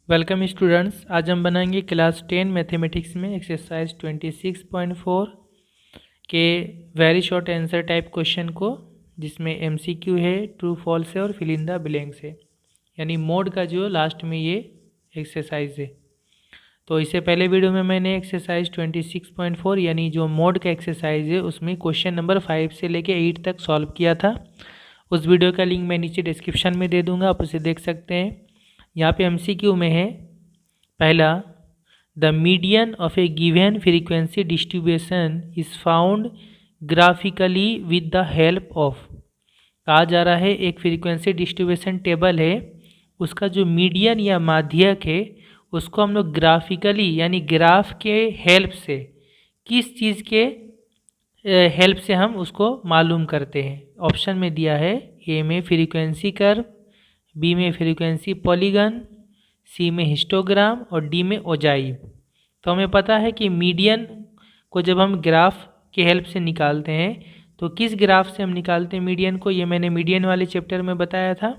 Welcome students. आज हम बनाएंगे क्लास 10 मैथमेटिक्स में एक्सरसाइज 26.4 के very short answer type question को, जिसमें एमसीक्यू है, ट्रू फॉल्स है और फिल इन द ब्लैंक्स है। यानी मोड का जो लास्ट में ये एक्सरसाइज है। तो इससे पहले वीडियो में मैंने एक्सरसाइज 26.4 यानी जो मोड का एक्सरसाइज है उसमें क्वेश्चन नंबर 5 से लेके 8 तक सॉल्व किया था। उस वीडियो का लिंक मैं नीचे डिस्क्रिप्शन में दे दूँगा, आप उसे देख सकते हैं। यहाँ पे एमसीक्यू में है पहला, the median of A given frequency distribution is found graphically with the help of. कहा जा रहा है एक फ्रीक्वेंसी डिस्ट्रीब्यूशन टेबल है, उसका जो मीडियन या माध्यक है उसको हम लोग ग्राफिकली यानी ग्राफ के हेल्प से, किस चीज़ के हेल्प से हम उसको मालूम करते हैं। ऑप्शन में दिया है ए में फ्रीक्वेंसी कर्व, बी में फ्रीक्वेंसी पॉलीगन, सी में हिस्टोग्राम और डी में ओजाइव। तो हमें पता है कि मीडियन को जब हम ग्राफ के हेल्प से निकालते हैं तो किस ग्राफ से हम निकालते हैं मीडियन को, ये मैंने मीडियन वाले चैप्टर में बताया था।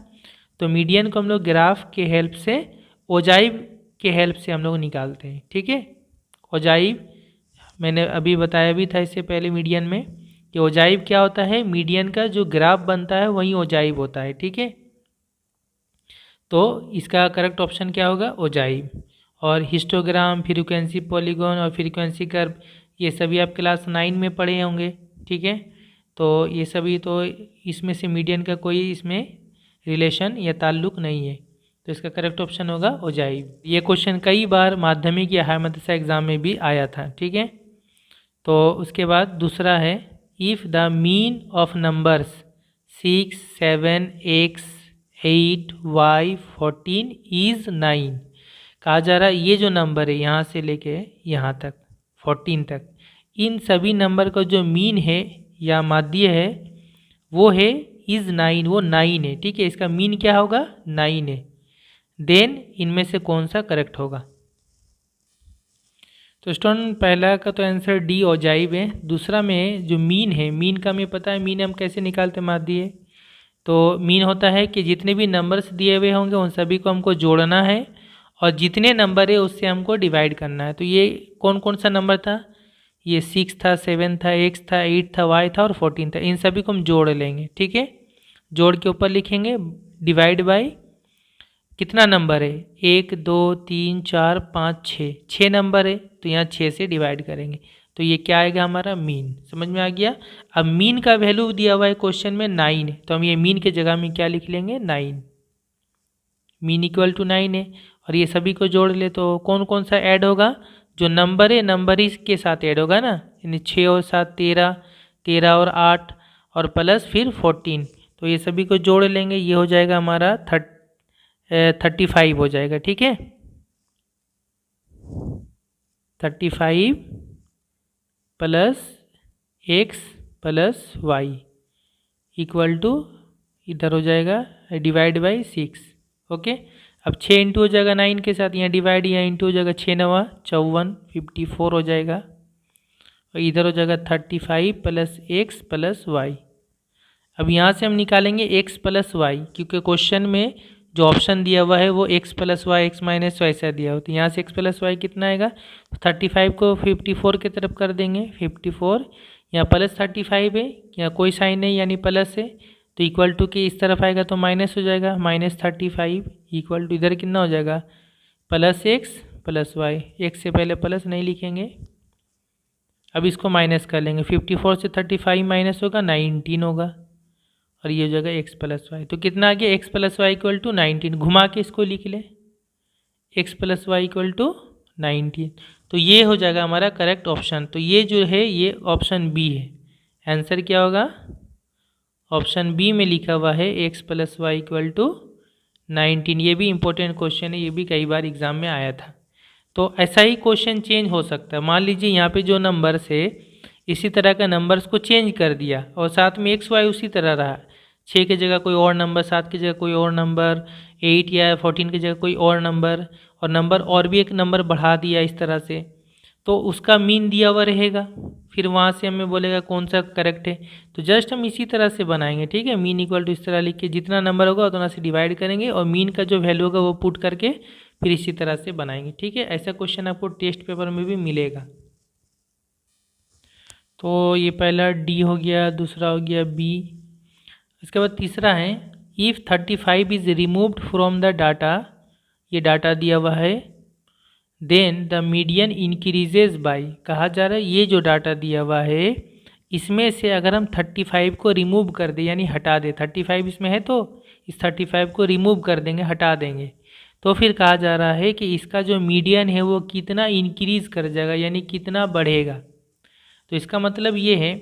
तो मीडियन को हम लोग ग्राफ के हेल्प से, ओजाइव के हेल्प से हम लोग निकालते हैं। ठीक है, ओजाइव मैंने अभी बताया भी था इससे पहले मीडियन में कि ओजाइव क्या होता है, मीडियन का जो ग्राफ बनता है वही ओजाइव होता है। ठीक है, तो इसका करेक्ट ऑप्शन क्या होगा, ओजाइव। और हिस्टोग्राम, फ्रीक्वेंसी पॉलीगॉन और फ्रीक्वेंसी कर्व, ये सभी आप क्लास 9 में पढ़े होंगे। ठीक है, तो ये सभी, तो इसमें से मीडियन का कोई इसमें रिलेशन या ताल्लुक नहीं है, तो इसका करेक्ट ऑप्शन होगा ओजाइव। ये क्वेश्चन कई बार माध्यमिक या हाई मदरसा एग्जाम में भी आया था। ठीक है, तो उसके बाद दूसरा है, if the mean of numbers 6, 7, x, 8, y, 14 is 9। कहा जा रहा है ये जो नंबर है यहाँ से लेके यहाँ तक 14 तक, इन सभी नंबर का जो मीन है या माध्य है वो है इज़ 9, वो 9 है। ठीक है, इसका मीन क्या होगा, 9 है। देन इनमें से कौन सा करेक्ट होगा। तो स्टूडेंट पहला का तो आंसर डी ओजाइव है। दूसरा में जो मीन है, मीन का हमें पता है, मीन हम कैसे निकालते हैं माध्य। तो मीन होता है कि जितने भी नंबर्स दिए हुए होंगे उन सभी को हमको जोड़ना है और जितने नंबर है उससे हमको डिवाइड करना है। तो ये कौन कौन सा नंबर था, ये 6 था, 7 था, x था, 8 था, y था और 14 था। इन सभी को हम जोड़ लेंगे। ठीक है, जोड़ के ऊपर लिखेंगे डिवाइड बाय कितना नंबर है, 1, 2, 3, 4, 5, 6 नंबर है, तो यहाँ 6 से डिवाइड करेंगे। तो ये क्या आएगा हमारा मीन। समझ में आ गया। अब मीन का वैल्यू दिया हुआ है क्वेश्चन में 9 है, तो हम ये मीन के जगह में क्या लिख लेंगे, 9। मीन इक्वल टू 9 है और ये सभी को जोड़ ले तो कौन कौन सा ऐड होगा, जो नंबर है नंबर ही के साथ ऐड होगा ना, यानी 6 और 7 13, 13 और 8 और प्लस फिर 14। तो ये सभी को जोड़ लेंगे, ये हो जाएगा हमारा 35 हो जाएगा। ठीक है, 35 plus x plus y equal to, इधर हो जाएगा डिवाइड बाई 6। ओके, अब 6 इंटू हो जाएगा 9 के साथ, यहाँ डिवाइड, यहाँ इंटू हो जाएगा 6 9 54, 54 हो जाएगा और इधर हो जाएगा 35 प्लस x प्लस y। अब यहाँ से हम निकालेंगे x प्लस y, क्योंकि क्वेश्चन में जो ऑप्शन दिया हुआ है वो x plus y, x minus y ऐसा दिया हो। तो यहाँ से x प्लस वाई कितना आएगा, 35 को 54 की तरफ कर देंगे, 54, यहाँ प्लस 35 है, यहाँ कोई साइन नहीं यानी प्लस है, तो इक्वल टू के इस तरफ आएगा तो माइनस हो जाएगा, -35 इक्वल टू इधर कितना हो जाएगा, plus x plus y. X से पहले प्लस नहीं लिखेंगे, अब इसको माइनस कर लेंगे। 54 से 35 माइनस होगा 19 होगा और ये हो जाएगा x प्लस वाई। तो कितना आ गया, x plus y equal to 19। घुमा के इसको लिख ले, x plus y equal to 19। तो ये हो जाएगा हमारा करेक्ट ऑप्शन। तो ये जो है ये ऑप्शन बी है। आंसर क्या होगा, ऑप्शन बी में लिखा हुआ है x plus y equal to 19। ये भी इंपॉर्टेंट क्वेश्चन है, ये भी कई बार एग्जाम में आया था। तो ऐसा ही क्वेश्चन चेंज हो सकता है। मान लीजिए यहाँ पे जो नंबर्स है इसी तरह का नंबर्स को चेंज कर दिया और साथ में एक्स वाई उसी तरह रहा, 6 की जगह कोई और नंबर, 7 की जगह कोई और नंबर, 8 या 14 की जगह कोई और नंबर, और नंबर और भी एक नंबर बढ़ा दिया इस तरह से, तो उसका मीन दिया हुआ रहेगा। फिर वहाँ से हमें बोलेगा कौन सा करेक्ट है। तो जस्ट हम इसी तरह से बनाएंगे। ठीक है, मीन इक्वल टू इस तरह लिख के जितना नंबर होगा उतना से डिवाइड करेंगे और मीन का जो वैल्यू होगा वो पुट करके फिर इसी तरह से बनाएंगे। ठीक है, ऐसा क्वेश्चन आपको टेस्ट पेपर में भी मिलेगा। तो ये पहला डी हो गया, दूसरा हो गया बी। इसके बाद तीसरा है if 35 is removed from the data, ये डाटा दिया हुआ है, then the median increases by. कहा जा रहा है ये जो डाटा दिया हुआ है इसमें से अगर हम 35 को रिमूव कर दें यानी हटा दें, 35 इसमें है तो इस 35 को रिमूव कर देंगे, हटा देंगे, तो फिर कहा जा रहा है कि इसका जो मीडियन है वो कितना इंक्रीज़ कर जाएगा यानी कितना बढ़ेगा। तो इसका मतलब ये है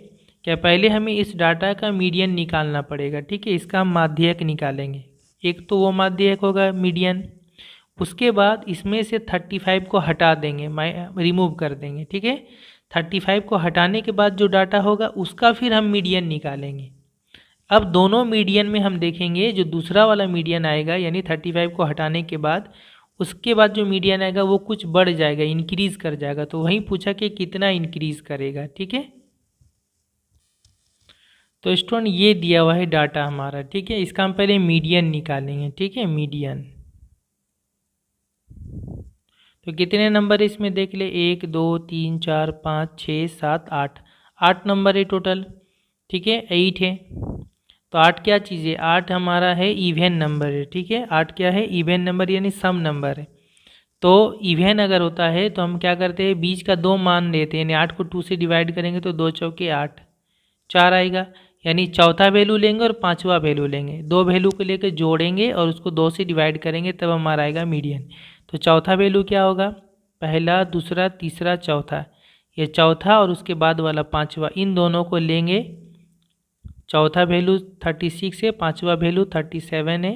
कि पहले हमें इस डाटा का मीडियन निकालना पड़ेगा। ठीक है, इसका हम माध्यक निकालेंगे, एक तो वो माध्यक होगा मीडियन, उसके बाद इसमें से 35 को हटा देंगे, रिमूव कर देंगे। ठीक है, 35 को हटाने के बाद जो डाटा होगा उसका फिर हम मीडियन निकालेंगे। अब दोनों मीडियन में हम देखेंगे जो दूसरा वाला मीडियन आएगा यानी 35 को हटाने के बाद उसके बाद जो मीडियन आएगा वो कुछ बढ़ जाएगा, इंक्रीज़ कर जाएगा। तो वहीं पूछा कि कितना इंक्रीज़ करेगा। ठीक है, तो स्टूडेंट ये दिया हुआ है डाटा हमारा। ठीक है, इसका हम पहले मीडियन निकालेंगे। ठीक है, मीडियन तो कितने नंबर इसमें देख ले, 1 2 3 4 5 6 7 8, 8 नंबर है टोटल। ठीक है, 8 है तो 8 क्या चीज़ है, 8 हमारा है इवन नंबर है। ठीक है, 8 क्या है, इवन नंबर यानी सम नंबर है। तो इवन अगर होता है तो हम क्या करते हैं, बीच का 2 मान लेते हैं, यानी 8 को 2 से डिवाइड करेंगे तो 2 चौके 8, 4 आएगा, यानी चौथा वैल्यू लेंगे और पांचवा वैल्यू लेंगे, 2 वैल्यू को लेकर जोड़ेंगे और उसको 2 से डिवाइड करेंगे तब हमारा आएगा मीडियन। तो चौथा वैल्यू क्या होगा, पहला दूसरा तीसरा चौथा, ये चौथा और उसके बाद वाला पांचवा, इन दोनों को लेंगे। चौथा वैल्यू 36 है, पांचवा वैल्यू 37 है,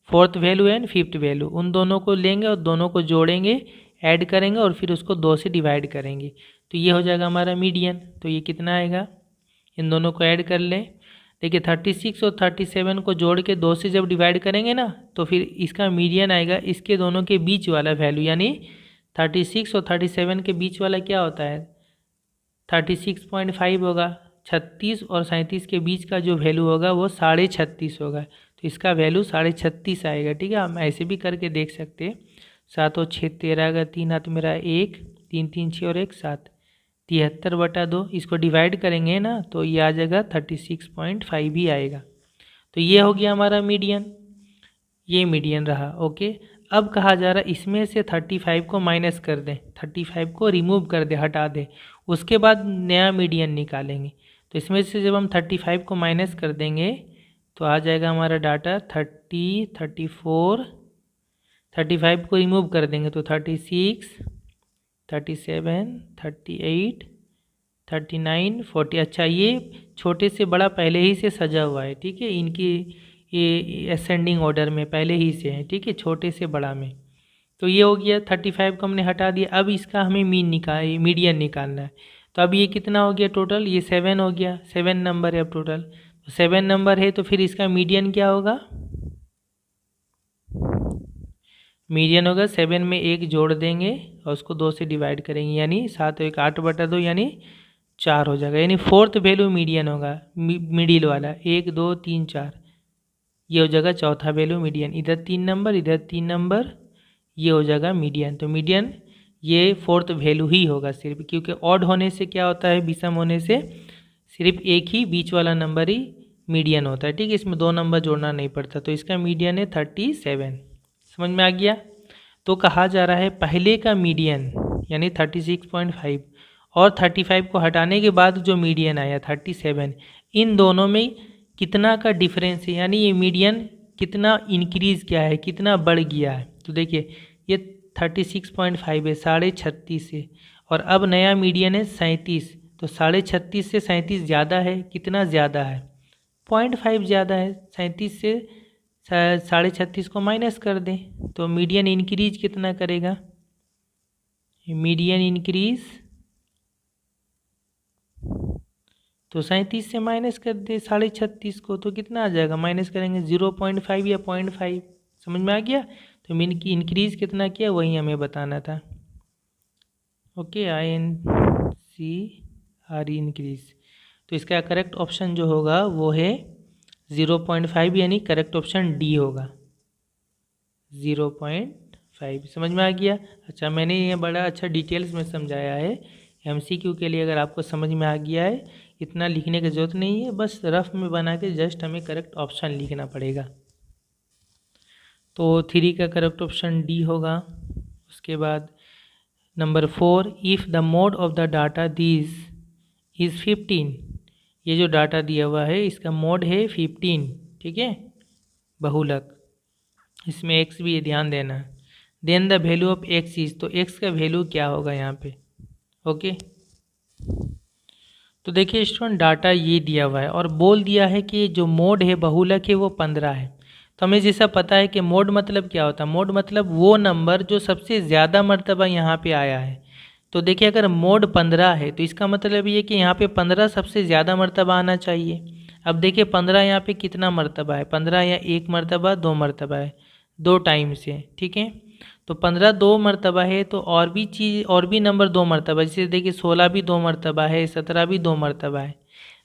fourth value and fifth value, उन दोनों को लेंगे और दोनों को जोड़ेंगे, ऐड करेंगे और फिर उसको 2 से डिवाइड करेंगे, तो ये हो जाएगा हमारा मीडियन। तो ये कितना आएगा, इन दोनों को ऐड कर लें। देखिए 36 और 37 को जोड़ के 2 से जब डिवाइड करेंगे ना तो फिर इसका मीडियन आएगा इसके दोनों के बीच वाला वैल्यू, यानी 36 और 37 के बीच वाला क्या होता है 36.5 होगा, 36 और 37 के बीच का जो वैल्यू होगा वो 36.5 होगा, तो इसका वैल्यू 36.5 आएगा। ठीक है, हम ऐसे भी करके देख सकते हैं, 7 और 6 13 का 3 हाथ मेरा 1, 3 3 6 और 1 7, 73/2, इसको डिवाइड करेंगे ना तो ये आ जाएगा 36.5 ही आएगा। तो ये हो गया हमारा मीडियन, ये मीडियन रहा। ओके, अब कहा जा रहा है इसमें से 35 को माइनस कर दें, 35 को रिमूव कर दें, हटा दें, उसके बाद नया मीडियन निकालेंगे। तो इसमें से जब हम 35 को माइनस कर देंगे तो आ जाएगा हमारा डाटा 30 34, 35 को रिमूव कर देंगे तो 36 37 38 39 40। अच्छा, ये छोटे से बड़ा पहले ही से सजा हुआ है। ठीक है, इनकी ये असेंडिंग ऑर्डर में पहले ही से है। ठीक है, छोटे से बड़ा में, तो ये हो गया 35 को हमने हटा दिया। अब इसका हमें मीडियन निकालना है। तो अब ये कितना हो गया टोटल, ये 7 हो गया, 7 नंबर है अब टोटल, तो 7 नंबर है तो फिर इसका मीडियन क्या होगा, मीडियन होगा 7 में 1 जोड़ देंगे और उसको 2 से डिवाइड करेंगे, यानी 7 1 8/2 यानी 4 हो जाएगा, यानी फोर्थ वैल्यू मीडियन होगा, मिडिल वाला 1 2 3 4, ये हो जाएगा चौथा वैल्यू मीडियन। इधर 3 नंबर इधर 3 नंबर, ये हो जाएगा मीडियन। तो मीडियन ये फोर्थ वैल्यू ही होगा सिर्फ, क्योंकि ऑड होने से क्या होता है, विषम होने से सिर्फ एक ही बीच वाला नंबर ही मीडियन होता है। ठीक है, इसमें 2 नंबर जोड़ना नहीं पड़ता, तो इसका मीडियन है 37। समझ में आ गया। तो कहा जा रहा है पहले का मीडियन यानी 36.5 और 35 को हटाने के बाद जो मीडियन आया 37, इन दोनों में कितना का डिफरेंस है, यानी ये मीडियन कितना इंक्रीज़ किया है, कितना बढ़ गया है। तो देखिए ये 36.5 है, 36.5 से, और अब नया मीडियन है 37, तो 36.5 से 37 ज़्यादा है, कितना ज़्यादा है 0.5 ज़्यादा है। 37 से 36.5 को माइनस कर दें तो मीडियन इंक्रीज कितना करेगा, मीडियन इंक्रीज तो 37 से माइनस कर दे 36.5 को तो कितना आ जाएगा, माइनस करेंगे 0.5 या 0.5। समझ में आ गया। तो इंक्रीज कितना किया वही हमें बताना था। Okay, INCRE increase. तो इसका करेक्ट ऑप्शन जो होगा वो है 0.5, यानी करेक्ट ऑप्शन डी होगा 0.5। 5। समझ में आ गया? अच्छा, मैंने ये बड़ा अच्छा डिटेल्स में समझाया है। MCQ के लिए अगर आपको समझ में आ गया है, इतना लिखने की ज़रूरत नहीं है, बस रफ में बना के जस्ट हमें करेक्ट ऑप्शन लिखना पड़ेगा। तो 3 का करेक्ट ऑप्शन डी होगा। उसके बाद number 4, if the mode of the data this is 15। ये जो डाटा दिया हुआ है इसका मोड है 15, ठीक है, बहुलक, इसमें x भी ध्यान देना। Then the value of x is, तो x का वैल्यू क्या होगा यहाँ पे? ओके, तो देखिए स्टूडेंट, डाटा ये दिया हुआ है और बोल दिया है कि जो मोड है बहुलक है वो 15 है। तो हमें जैसा पता है कि मोड मतलब क्या होता है, मोड मतलब वो नंबर जो सबसे ज़्यादा मर्तबा यहाँ पे आया है। तो देखिए अगर मोड 15 है तो इसका मतलब ये कि यहाँ पे 15 सबसे ज़्यादा मर्तबा आना चाहिए। अब देखिए 15 यहाँ पे कितना मर्तबा है, 15 यहाँ 1 मर्तबा 2 मर्तबा है, 2 टाइम से, ठीक है। तो 15 2 मर्तबा है, तो और भी चीज़, और भी नंबर 2 मर्तबा, जैसे देखिए 16 भी 2 मर्तबा है, 17 भी 2 मर्तबा है।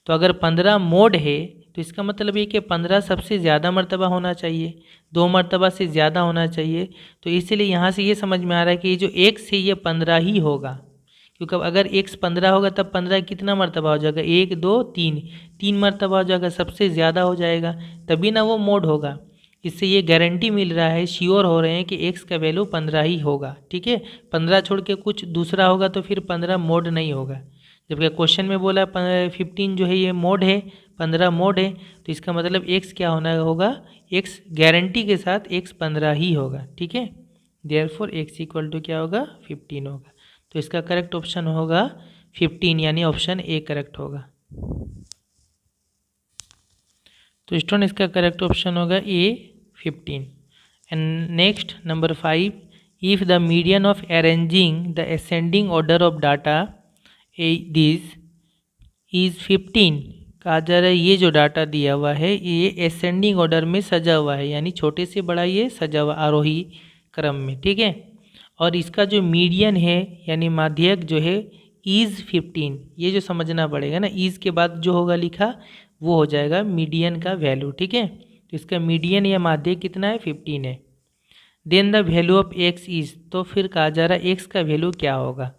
तो अगर 15 मोड है तो इसका मतलब ये कि 15 सबसे ज़्यादा मर्तबा होना चाहिए, 2 मर्तबा से ज़्यादा होना चाहिए। तो इसलिए यहाँ से ये समझ में आ रहा है कि ये जो x है ये 15 ही होगा, क्योंकि अगर x 15 होगा तब 15 कितना मर्तबा हो जाएगा, 1 2 3, 3 मर्तबा हो जाएगा, सबसे ज़्यादा हो जाएगा, तभी ना वो मोड होगा। इससे ये गारंटी मिल रहा है, श्योर हो रहे हैं कि x का वैल्यू 15 ही होगा, ठीक है। 15 छोड़ के कुछ दूसरा होगा तो फिर 15 मोड नहीं होगा। जबकि क्वेश्चन में बोला 15 जो है ये मोड है, 15 मोड है, तो इसका मतलब x क्या होना होगा, x गारंटी के साथ x 15 ही होगा, ठीक है। देयरफॉर x इक्वल टू क्या होगा, 15 होगा। तो इसका करेक्ट ऑप्शन होगा 15, यानी ऑप्शन ए करेक्ट होगा। तो स्टूडेंट इसका करेक्ट ऑप्शन होगा ए 15। And next number 5, if the median of arranging the ascending order of data this is 15। कहा जा रहा है ये जो डाटा दिया हुआ है ये असेंडिंग ऑर्डर में सजा हुआ है, यानी छोटे से बड़ा ये सजा हुआ आरोही क्रम में, ठीक है। और इसका जो मीडियन है यानी माध्यक जो है इज़ 15, ये जो समझना पड़ेगा ना, इज़ के बाद जो होगा लिखा वो हो जाएगा मीडियन का वैल्यू, ठीक है। तो इसका मीडियन या माध्यक कितना है, 15 है। Then the value of x is, तो फिर कहा जा रहा है एक्स का वैल्यू क्या होगा।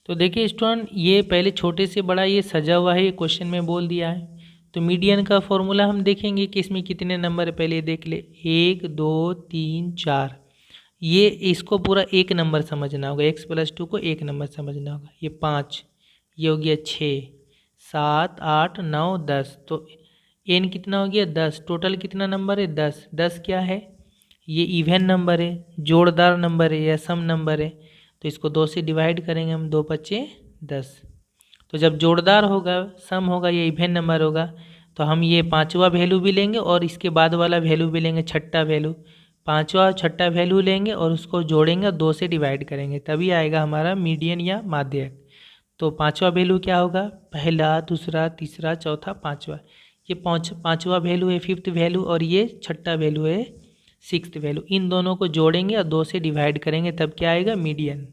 तो देखिए स्टूडेंट, ये पहले छोटे से बड़ा ये सजा हुआ है, ये क्वेश्चन में बोल दिया है। तो मीडियन का फॉर्मूला हम देखेंगे कि इसमें कितने नंबर है, पहले देख ले, 1 2 3 4, ये इसको पूरा एक नंबर समझना होगा, x + 2 को एक नंबर समझना होगा। ये 5, ये हो गया 6 7 8 9 10, तो n कितना हो गया 10, टोटल कितना नंबर है 10। 10 क्या है, ये इवन नंबर है, जोड़दार नंबर है या सम नंबर है, तो इसको 2 से डिवाइड करेंगे हम, 2 5 10। तो जब जोड़दार होगा, सम होगा, ये इवन नंबर होगा, तो हम ये 5वां वैल्यू भी लेंगे और इसके बाद वाला वैल्यू भी लेंगे, छठा वैल्यू, 5वां और छठा वैल्यू लेंगे और उसको जोड़ेंगे, 2 से डिवाइड करेंगे, तभी आएगा हमारा मीडियन या माध्यक। तो 5वां वैल्यू क्या होगा, पहला दूसरा तीसरा चौथा 5वां, ये 5वां वैल्यू है 5th वैल्यू, और ये छठा वैल्यू है 6th वैल्यू। इन दोनों को जोड़ेंगे और 2 से डिवाइड करेंगे, तब क्या आएगा, मीडियन।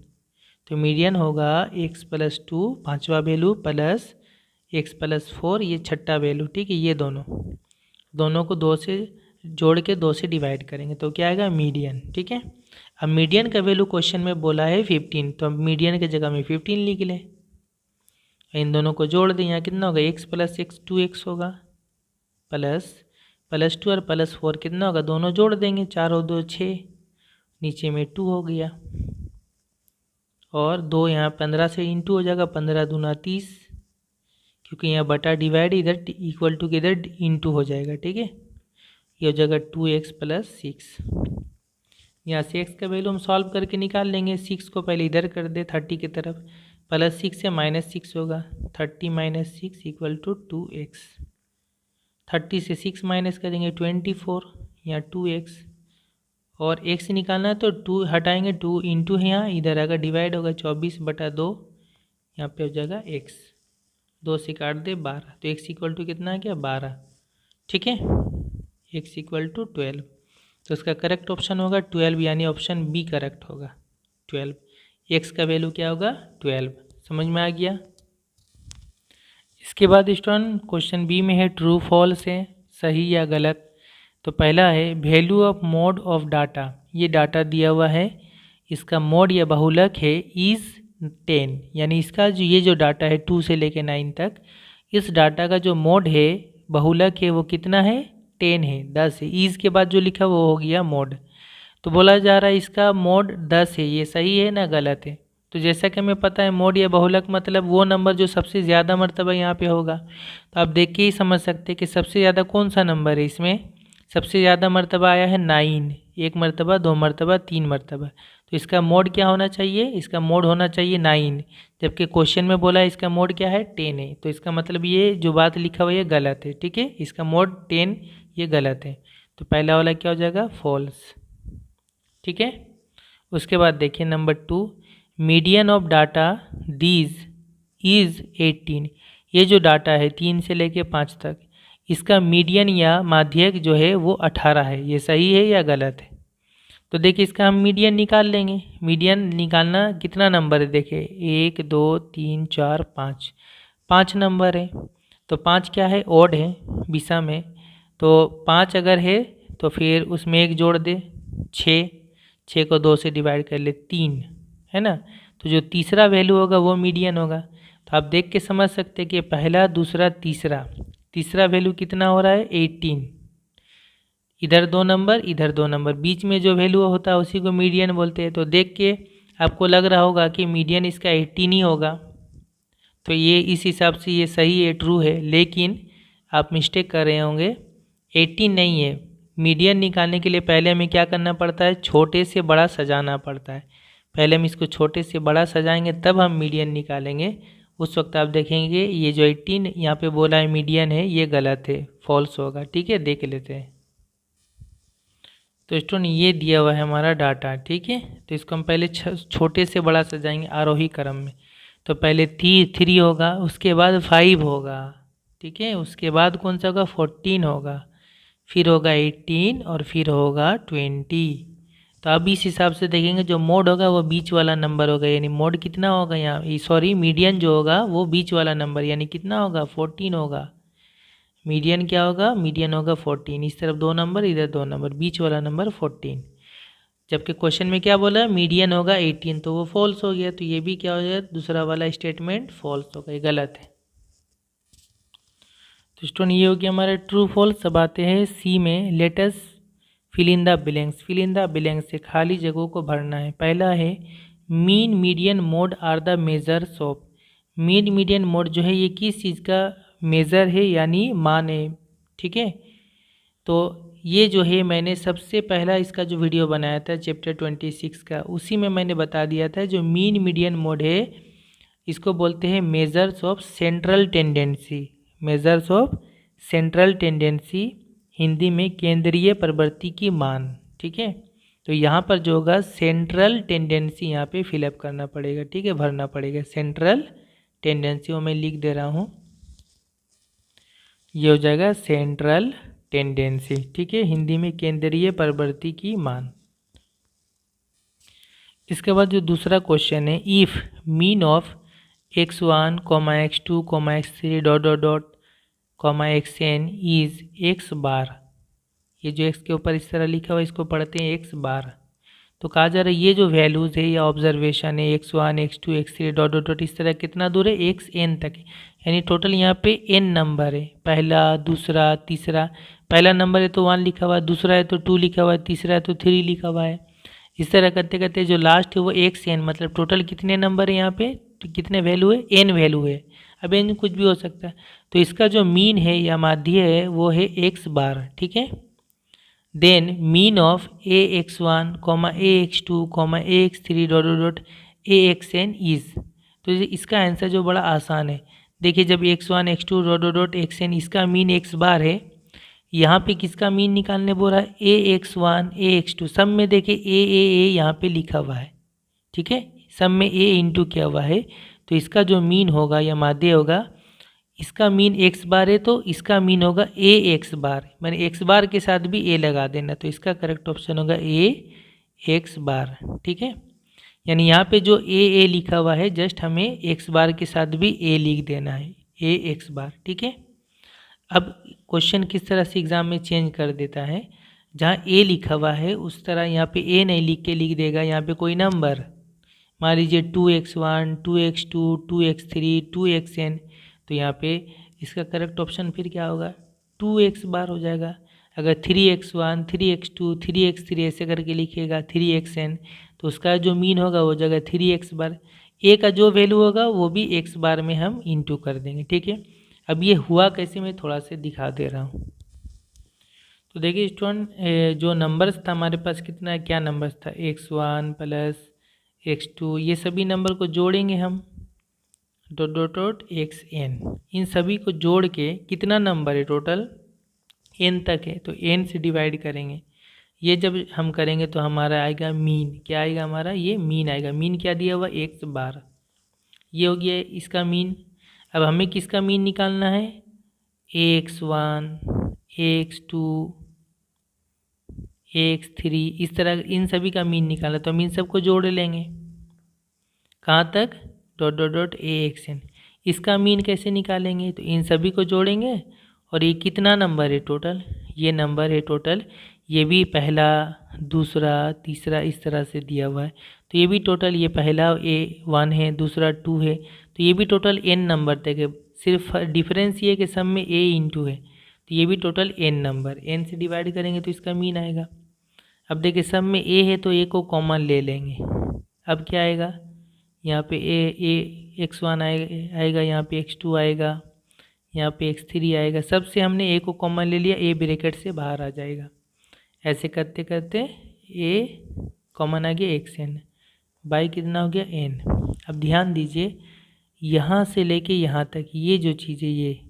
तो मीडियन होगा x + 2 5वां वैल्यू प्लस x + 4 ये छठा वैल्यू, ठीक है। ये दोनों को 2 से जोड़ के 2 से डिवाइड करेंगे, तो क्या आएगा, मीडियन, ठीक है। अब मीडियन का वैल्यू क्वेश्चन में बोला है 15, तो अब मीडियन की जगह में 15 लिख लें, इन दोनों को जोड़ दें, यहाँ कितना होगा, x + x 2x होगा, प्लस +2 और +4 कितना होगा, दोनों जोड़ देंगे, 4 और 2 6, नीचे में 2 हो गया, और 2 यहाँ 15 से इंटू हो जाएगा, 15 दूना 30, क्योंकि यहाँ बटा डिवाइड इधर इक्वल टू के इधर इंटू हो जाएगा, ठीक है। ये हो जाएगा 2x + 6। यहाँ से x का वैल्यू हम सॉल्व करके निकाल लेंगे, 6 को पहले इधर कर दे 30 की तरफ, +6 से -6 होगा, 30 - 6 = 2x, 30 से 6 माइनस करेंगे 24, यहाँ 2x, और x निकालना है तो 2 हटाएंगे, 2 इंटू है यहाँ, इधर आएगा डिवाइड होगा, 24/2, यहाँ पे हो जाएगा x, 2 से काट दे 12, तो x = कितना है क्या, 12, ठीक है, x = 12। तो इसका करेक्ट ऑप्शन होगा 12, यानी ऑप्शन बी करेक्ट होगा, 12। x का वैल्यू क्या होगा, 12। समझ में आ गया। इसके बाद स्टूडेंट क्वेश्चन बी में है ट्रू फॉल्स है, सही या गलत। तो पहला है value of mode of data, ये डाटा दिया हुआ है, इसका मोड या बहुलक है इज़ 10, यानी इसका जो ये जो डाटा है 2 से लेके 9 तक, इस डाटा का जो मोड है बहुलक है वो कितना है 10 है, 10 है। इज़ के बाद जो लिखा वो हो गया मोड। तो बोला जा रहा है इसका मोड 10 है, ये सही है ना गलत है? तो जैसा कि हमें पता है मोड या बहुलक मतलब वो नंबर जो सबसे ज़्यादा मर्तबा यहाँ पे होगा। तो आप देख के ही समझ सकते हैं कि सबसे ज़्यादा कौन सा नंबर है इसमें। सबसे ज़्यादा मर्तबा आया है 9, 1 मर्तबा, 2 मर्तबा, 3 मर्तबा। तो इसका मोड क्या होना चाहिए? इसका मोड होना चाहिए 9, जबकि क्वेश्चन में बोला है इसका मोड क्या है 10 है। तो इसका मतलब ये जो बात लिखा हुआ है ये गलत है, ठीक है, इसका मोड 10 ये गलत है। तो पहला वाला क्या हो जाएगा? फॉल्स, ठीक है। उसके बाद देखिए number 2, median of data these is 18, ये जो डाटा है 3 से लेके 5 तक, इसका मीडियन या माध्यक जो है वो 18 है, ये सही है या गलत है? तो देखिए इसका हम मीडियन निकाल लेंगे। मीडियन निकालना कितना नंबर है? देखिए 1 2 3 4 5, 5 नंबर है। तो 5 क्या है? ओड है बिसा में। तो 5 अगर है तो फिर उसमें 1 जोड़ दे, 6, 6 को 2 से डिवाइड कर ले 3, है ना। तो जो तीसरा वैल्यू होगा वो मीडियन होगा। तो आप देख के समझ सकते हैं कि पहला, दूसरा, तीसरा वैल्यू कितना हो रहा है? 18। इधर 2 नंबर, इधर 2 नंबर, बीच में जो वैल्यू होता है उसी को मीडियन बोलते हैं। तो देख के आपको लग रहा होगा कि मीडियन इसका 18 ही होगा। तो ये इस हिसाब से ये सही है, ट्रू है। लेकिन आप मिस्टेक कर रहे होंगे, 18 नहीं है। मीडियन निकालने के लिए पहले हमें क्या करना पड़ता है? छोटे से बड़ा सजाना पड़ता है। पहले हम इसको छोटे से बड़ा सजाएंगे तब हम मीडियन निकालेंगे। उस वक्त आप देखेंगे ये जो 18 यहाँ पे बोला है मीडियन है, ये गलत है, फॉल्स होगा, ठीक है। देख लेते हैं। तो स्टूडेंट ये दिया हुआ है हमारा डाटा, ठीक है। तो इसको हम पहले छोटे से बड़ा सजाएंगे आरोही क्रम में। तो पहले 3 होगा, उसके बाद 5 होगा, ठीक है। उसके बाद कौन सा होगा? 14 होगा, फिर होगा 18 और फिर होगा 20। तो अब इस हिसाब से देखेंगे जो मोड होगा वो बीच वाला नंबर होगा, यानी मोड कितना होगा यहाँ, सॉरी मीडियन जो होगा वो बीच वाला नंबर, यानी कितना होगा? 14 होगा। मीडियन क्या होगा? मीडियन होगा 14। इस तरफ 2 नंबर, इधर 2 नंबर, बीच वाला नंबर 14। जबकि क्वेश्चन में क्या बोला? मीडियन होगा 18, तो वो फॉल्स हो गया। तो ये भी क्या हो गया? दूसरा वाला स्टेटमेंट फॉल्स हो गया, ये गलत है। तो स्टूडेंट ये हो गया हमारा ट्रू फॉल्स। अब आते हैं सी में, let's fill in the blanks. Fill in the blanks से खाली जगहों को भरना है। पहला है mean median mode are the measures of. Mean median mode जो है ये किस चीज़ का मेज़र है, यानी मान है, ठीक है। तो ये जो है मैंने सबसे पहला इसका जो वीडियो बनाया था चैप्टर 26 का, उसी में मैंने बता दिया था जो मीन मीडियन मोड है इसको बोलते हैं measures of central tendency. Measures of central tendency, Hindi में केंद्रीय प्रवृत्ति की मान, ठीक है। तो यहाँ पर जो होगा सेंट्रल टेंडेंसी यहाँ पे फिलअप करना पड़ेगा, ठीक है, भरना पड़ेगा। सेंट्रल टेंडेंसी वो मैं लिख दे रहा हूँ, ये हो जाएगा सेंट्रल टेंडेंसी, ठीक है, हिंदी में केंद्रीय प्रवृत्ति की मान। इसके बाद जो दूसरा क्वेश्चन है, if mean of x1, x2, x3 dot dot dot xn is x बार। ये जो x के ऊपर इस तरह लिखा हुआ है इसको पढ़ते हैं x बार। तो कहा जा रहा है ये जो वैल्यूज़ है या ऑब्जर्वेशन है x1, x2, x3 dot dot dot इस तरह कितना दूर है? xn तक है, यानी टोटल यहाँ पे n नंबर है, पहला, दूसरा, तीसरा। पहला नंबर है तो 1 लिखा हुआ है, दूसरा है तो 2 लिखा हुआ है, तीसरा है तो 3 लिखा हुआ है। इस तरह करते करते जो लास्ट है वो xn, मतलब टोटल कितने नंबर है यहाँ पे, तो कितने वैल्यू है? n वैल्यू है। अब n कुछ भी हो सकता है। तो इसका जो मीन है या माध्य है वो है x बार, ठीक है। Then mean of ax1, ax2, ax3 dot dot dot axn is. तो इसका आंसर जो बड़ा आसान है, देखिए जब x1, x2 dot dot dot xn इसका मीन x बार है, यहाँ पे किसका मीन निकालने बोल रहा है? ax1, ax2, सब में देखिए a यहाँ पे लिखा हुआ है, ठीक है, सब में a इंटू किया हुआ है। तो इसका जो मीन होगा या माध्य होगा, इसका मीन x बार है तो इसका मीन होगा a x बार, मैंने x बार के साथ भी a लगा देना। तो इसका करेक्ट ऑप्शन होगा a x बार, ठीक है। यानी यहाँ पे जो a लिखा हुआ है जस्ट हमें x बार के साथ भी a लिख देना है, a x बार, ठीक है। अब क्वेश्चन किस तरह से एग्ज़ाम में चेंज कर देता है, जहाँ ए लिखा हुआ है उस तरह यहाँ पे ए नहीं लिख के लिख देगा यहाँ पे कोई नंबर। मान लीजिए 2x1, 2x2, 2x3, 2xn, तो यहाँ पे इसका करेक्ट ऑप्शन फिर क्या होगा, 2x बार हो जाएगा। अगर 3x1, 3x2, 3x3 ऐसे करके लिखिएगा 3xn, तो उसका जो मीन होगा वो जगह 3x बार, ए का जो वैल्यू होगा वो भी x बार में हम इंटू कर देंगे। ठीक है, अब ये हुआ कैसे मैं थोड़ा सा दिखा दे रहा हूँ। तो देखिए स्टूडेंट, जो नंबर्स था हमारे पास कितना है, क्या नंबर्स था, x1 प्लस x2, ये सभी नंबर को जोड़ेंगे हम, डॉट डॉट डॉट xn, इन सभी को जोड़ के कितना नंबर है टोटल, n तक है, तो n से डिवाइड करेंगे। ये जब हम करेंगे तो हमारा आएगा मीन, क्या आएगा हमारा, ये मीन आएगा। मीन क्या दिया हुआ, x बार, ये हो गया इसका मीन। अब हमें किसका मीन निकालना है, x1, x2, x3, इस तरह इन सभी का मीन निकालना, तो हम इन सबको जोड़ लेंगे कहाँ तक, डॉट डॉट डॉट axn। इसका मीन कैसे निकालेंगे, तो इन सभी को जोड़ेंगे, और ये कितना नंबर है टोटल, ये नंबर है टोटल, ये भी पहला, दूसरा, तीसरा, इस तरह से दिया हुआ है, तो ये भी टोटल, ये पहला A1 है, दूसरा 2 है, तो ये भी टोटल n नंबर तक है। सिर्फ डिफरेंस ये है कि सब में a इंटू है, तो ये भी टोटल n नंबर, n से डिवाइड करेंगे तो इसका मीन आएगा। अब देखिए सब में a है तो a को कॉमन ले लेंगे, अब क्या आएगा, यहाँ पे a x1 आएगा, यहाँ पे x2 आएगा, यहाँ पे x3 आएगा, सबसे हमने a को कॉमन ले लिया, a ब्रैकेट से बाहर आ जाएगा। ऐसे करते करते a कॉमन आ गया xn, बाई कितना हो गया n। अब ध्यान दीजिए यहाँ से लेके यहाँ तक ये जो चीज़ है, ये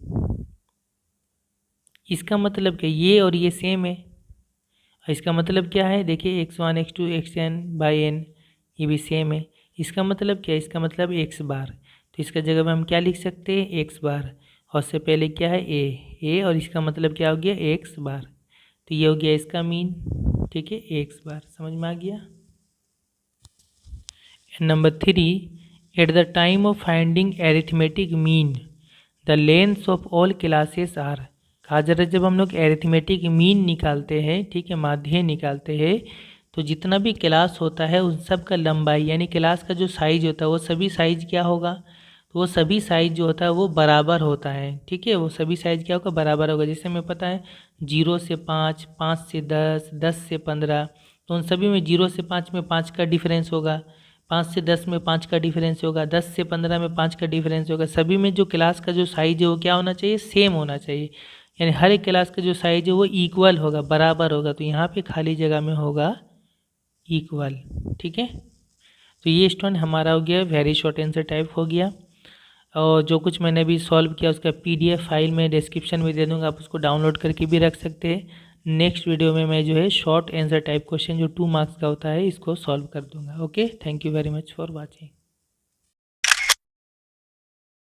इसका मतलब क्या, ये और ये सेम है, इसका मतलब क्या है, देखिए x1, x2, xn by n, ये भी सेम है। इसका मतलब क्या है, इसका मतलब x बार, तो इसका जगह में हम क्या लिख सकते हैं, x बार, और से पहले क्या है a, और इसका मतलब क्या हो गया, x बार, तो ये हो गया इसका मीन। ठीक है, x बार समझ में आ गया। Number 3, at the time of finding arithmetic mean the lengths of all classes are. कहा जा रहा है जब हम लोग एरिथमेटिक मीन निकालते हैं, ठीक है, माध्य निकालते हैं, तो जितना भी क्लास होता है उन सब का लंबाई यानी क्लास का जो साइज होता है वो सभी साइज क्या होगा, तो वो सभी साइज जो होता है वो बराबर होता है। ठीक है, वो सभी साइज क्या होगा, बराबर होगा। जैसे हमें पता है 0 से 5, 5 से 10, 10 से 15, तो उन सभी में 0 से 5 में 5 का डिफरेंस होगा, 5 से 10 में 5 का डिफरेंस होगा, 10 से 15 में 5 का डिफरेंस होगा। सभी में जो क्लास का जो साइज है वो क्या होना चाहिए, सेम होना चाहिए, यानी हर एक क्लास का जो साइज है वो इक्वल होगा, बराबर होगा। तो यहाँ पे खाली जगह में होगा इक्वल। ठीक है, तो ये स्टूडेंट हमारा हो गया वेरी शॉर्ट आंसर टाइप हो गया। और जो कुछ मैंने अभी सॉल्व किया उसका PDF फाइल में डिस्क्रिप्शन में दे दूँगा, आप उसको डाउनलोड करके भी रख सकते हैं। नेक्स्ट वीडियो में मैं जो है शॉर्ट आंसर टाइप क्वेश्चन जो 2 मार्क्स का होता है इसको सॉल्व कर दूंगा। Okay, thank you very much for watching.